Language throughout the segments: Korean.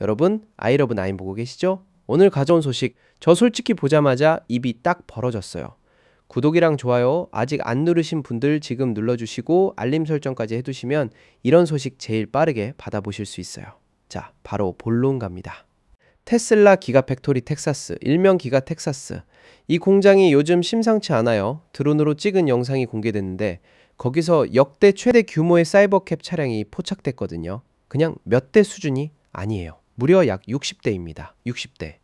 여러분, 아이러브 나인 보고 계시죠? 오늘 가져온 소식, 저 솔직히 보자마자 입이 딱 벌어졌어요. 구독이랑 좋아요 아직 안 누르신 분들 지금 눌러주시고 알림 설정까지 해두시면 이런 소식 제일 빠르게 받아보실 수 있어요. 자, 바로 본론 갑니다. 테슬라 기가팩토리 텍사스, 일명 기가 텍사스. 이 공장이 요즘 심상치 않아요. 드론으로 찍은 영상이 공개됐는데 거기서 역대 최대 규모의 사이버캡 차량이 포착됐거든요. 그냥 몇 대 수준이 아니에요. 무려 약 60대입니다. 60대.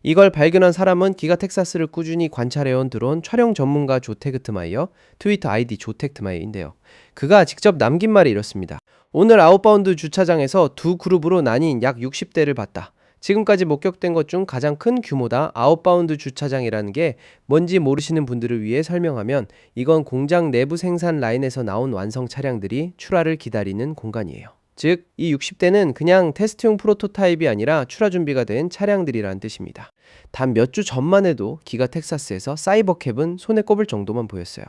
이걸 발견한 사람은 기가 텍사스를 꾸준히 관찰해온 드론 촬영 전문가 조테그트마이어, 트위터 아이디 조텍트마이어인데요. 그가 직접 남긴 말이 이렇습니다. 오늘 아웃바운드 주차장에서 두 그룹으로 나뉜 약 60대를 봤다. 지금까지 목격된 것 중 가장 큰 규모다. 아웃바운드 주차장이라는 게 뭔지 모르시는 분들을 위해 설명하면 이건 공장 내부 생산 라인에서 나온 완성 차량들이 출하를 기다리는 공간이에요. 즉, 이 60대는 그냥 테스트용 프로토타입이 아니라 출하 준비가 된 차량들이라는 뜻입니다. 단 몇 주 전만 해도 기가 텍사스에서 사이버캡은 손에 꼽을 정도만 보였어요.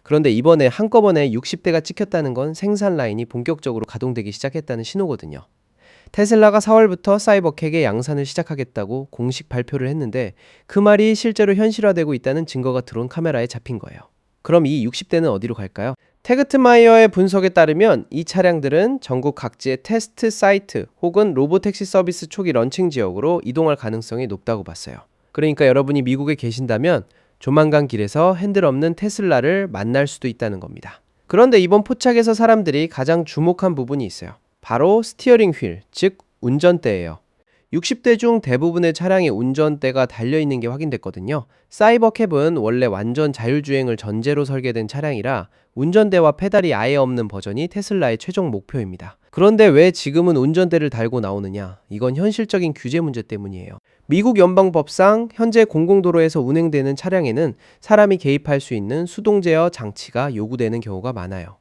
그런데 이번에 한꺼번에 60대가 찍혔다는 건 생산 라인이 본격적으로 가동되기 시작했다는 신호거든요. 테슬라가 4월부터 사이버캡의 양산을 시작하겠다고 공식 발표를 했는데 그 말이 실제로 현실화되고 있다는 증거가 드론 카메라에 잡힌 거예요. 그럼 이 60대는 어디로 갈까요? 테그트마이어의 분석에 따르면 이 차량들은 전국 각지의 테스트 사이트 혹은 로보택시 서비스 초기 런칭 지역으로 이동할 가능성이 높다고 봤어요. 그러니까 여러분이 미국에 계신다면 조만간 길에서 핸들 없는 테슬라를 만날 수도 있다는 겁니다. 그런데 이번 포착에서 사람들이 가장 주목한 부분이 있어요. 바로 스티어링 휠, 즉 운전대예요. 60대 중 대부분의 차량에 운전대가 달려있는 게 확인됐거든요. 사이버캡은 원래 완전 자율주행을 전제로 설계된 차량이라 운전대와 페달이 아예 없는 버전이 테슬라의 최종 목표입니다. 그런데 왜 지금은 운전대를 달고 나오느냐? 이건 현실적인 규제 문제 때문이에요. 미국 연방법상 현재 공공도로에서 운행되는 차량에는 사람이 개입할 수 있는 수동 제어 장치가 요구되는 경우가 많아요.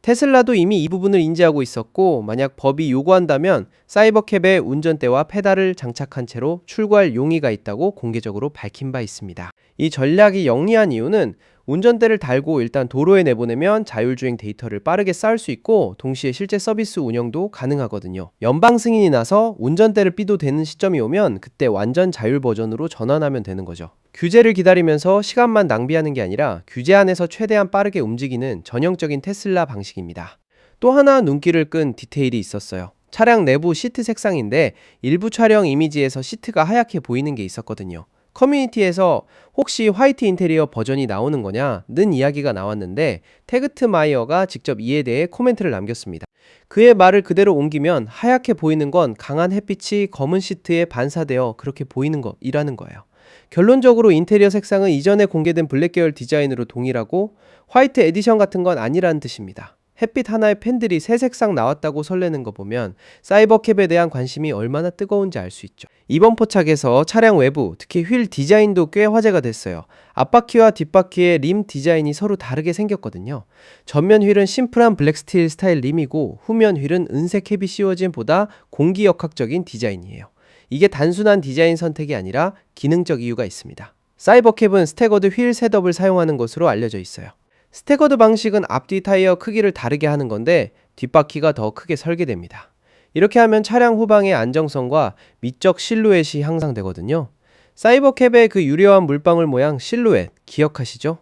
테슬라도 이미 이 부분을 인지하고 있었고 만약 법이 요구한다면 사이버캡에 운전대와 페달을 장착한 채로 출고할 용의가 있다고 공개적으로 밝힌 바 있습니다. 이 전략이 영리한 이유는 운전대를 달고 일단 도로에 내보내면 자율주행 데이터를 빠르게 쌓을 수 있고 동시에 실제 서비스 운영도 가능하거든요. 연방 승인이 나서 운전대를 삐도 되는 시점이 오면 그때 완전 자율 버전으로 전환하면 되는 거죠. 규제를 기다리면서 시간만 낭비하는 게 아니라 규제 안에서 최대한 빠르게 움직이는 전형적인 테슬라 방식입니다. 또 하나 눈길을 끈 디테일이 있었어요. 차량 내부 시트 색상인데 일부 촬영 이미지에서 시트가 하얗게 보이는 게 있었거든요. 커뮤니티에서 혹시 화이트 인테리어 버전이 나오는 거냐는 이야기가 나왔는데 테그트마이어가 직접 이에 대해 코멘트를 남겼습니다. 그의 말을 그대로 옮기면 하얗게 보이는 건 강한 햇빛이 검은 시트에 반사되어 그렇게 보이는 거이라는 거예요. 결론적으로 인테리어 색상은 이전에 공개된 블랙 계열 디자인으로 동일하고 화이트 에디션 같은 건 아니라는 뜻입니다. 햇빛 하나에 팬들이 새 색상 나왔다고 설레는 거 보면 사이버캡에 대한 관심이 얼마나 뜨거운지 알 수 있죠. 이번 포착에서 차량 외부, 특히 휠 디자인도 꽤 화제가 됐어요. 앞바퀴와 뒷바퀴의 림 디자인이 서로 다르게 생겼거든요. 전면 휠은 심플한 블랙 스틸 스타일 림이고 후면 휠은 은색 캡이 씌워진 보다 공기역학적인 디자인이에요. 이게 단순한 디자인 선택이 아니라 기능적 이유가 있습니다. 사이버캡은 스태거드 휠 셋업을 사용하는 것으로 알려져 있어요. 스태거드 방식은 앞뒤 타이어 크기를 다르게 하는 건데 뒷바퀴가 더 크게 설계됩니다. 이렇게 하면 차량 후방의 안정성과 미적 실루엣이 향상되거든요. 사이버캡의 그 유려한 물방울 모양 실루엣 기억하시죠?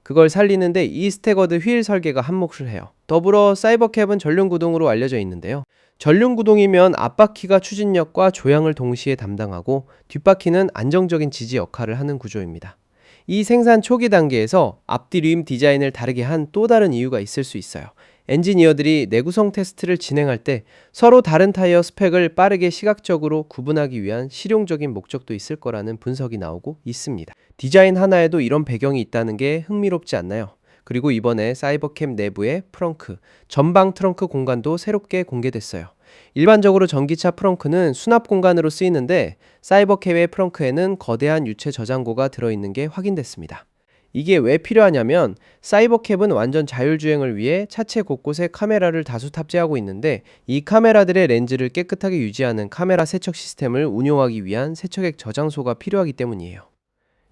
그걸 살리는데 이 스태거드 휠 설계가 한몫을 해요. 더불어 사이버캡은 전륜구동으로 알려져 있는데요. 전륜구동이면 앞바퀴가 추진력과 조향을 동시에 담당하고 뒷바퀴는 안정적인 지지 역할을 하는 구조입니다. 이 생산 초기 단계에서 앞뒤 림 디자인을 다르게 한 또 다른 이유가 있을 수 있어요. 엔지니어들이 내구성 테스트를 진행할 때 서로 다른 타이어 스펙을 빠르게 시각적으로 구분하기 위한 실용적인 목적도 있을 거라는 분석이 나오고 있습니다. 디자인 하나에도 이런 배경이 있다는 게 흥미롭지 않나요? 그리고 이번에 사이버캡 내부의 프렁크, 전방 트렁크 공간도 새롭게 공개됐어요. 일반적으로 전기차 프렁크는 수납 공간으로 쓰이는데 사이버캡의 프렁크에는 거대한 유체 저장고가 들어있는 게 확인됐습니다. 이게 왜 필요하냐면 사이버캡은 완전 자율주행을 위해 차체 곳곳에 카메라를 다수 탑재하고 있는데 이 카메라들의 렌즈를 깨끗하게 유지하는 카메라 세척 시스템을 운용하기 위한 세척액 저장소가 필요하기 때문이에요.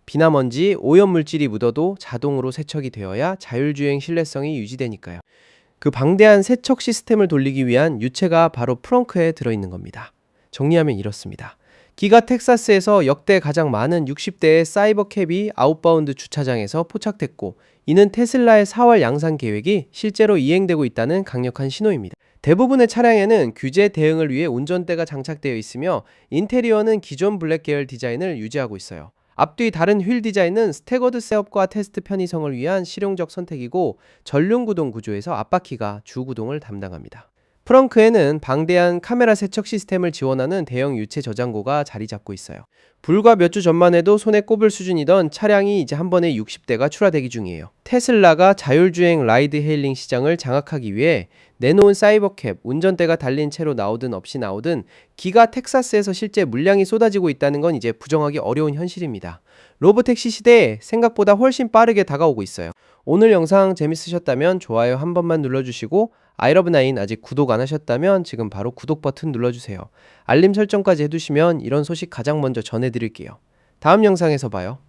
비나 먼지, 오염물질이 묻어도 자동으로 세척이 되어야 자율주행 신뢰성이 유지되니까요. 그 방대한 세척 시스템을 돌리기 위한 유체가 바로 프렁크에 들어있는 겁니다. 정리하면 이렇습니다. 기가 텍사스에서 역대 가장 많은 60대의 사이버캡이 아웃바운드 주차장에서 포착됐고, 이는 테슬라의 4월 양산 계획이 실제로 이행되고 있다는 강력한 신호입니다. 대부분의 차량에는 규제 대응을 위해 운전대가 장착되어 있으며, 인테리어는 기존 블랙 계열 디자인을 유지하고 있어요. 앞뒤 다른 휠 디자인은 스태거드 셋업과 테스트 편의성을 위한 실용적 선택이고, 전륜 구동 구조에서 앞바퀴가 주 구동을 담당합니다. 프렁크에는 방대한 카메라 세척 시스템을 지원하는 대형 유체 저장고가 자리 잡고 있어요. 불과 몇 주 전만 해도 손에 꼽을 수준이던 차량이 이제 한 번에 60대가 출하대기 중이에요. 테슬라가 자율주행 라이드 헤일링 시장을 장악하기 위해 내놓은 사이버캡, 운전대가 달린 채로 나오든 없이 나오든 기가 텍사스에서 실제 물량이 쏟아지고 있다는 건 이제 부정하기 어려운 현실입니다. 로보택시 시대에 생각보다 훨씬 빠르게 다가오고 있어요. 오늘 영상 재밌으셨다면 좋아요 한 번만 눌러주시고, 아이러브나인 아직 구독 안 하셨다면 지금 바로 구독 버튼 눌러주세요. 알림 설정까지 해두시면 이런 소식 가장 먼저 전해드릴게요. 다음 영상에서 봐요.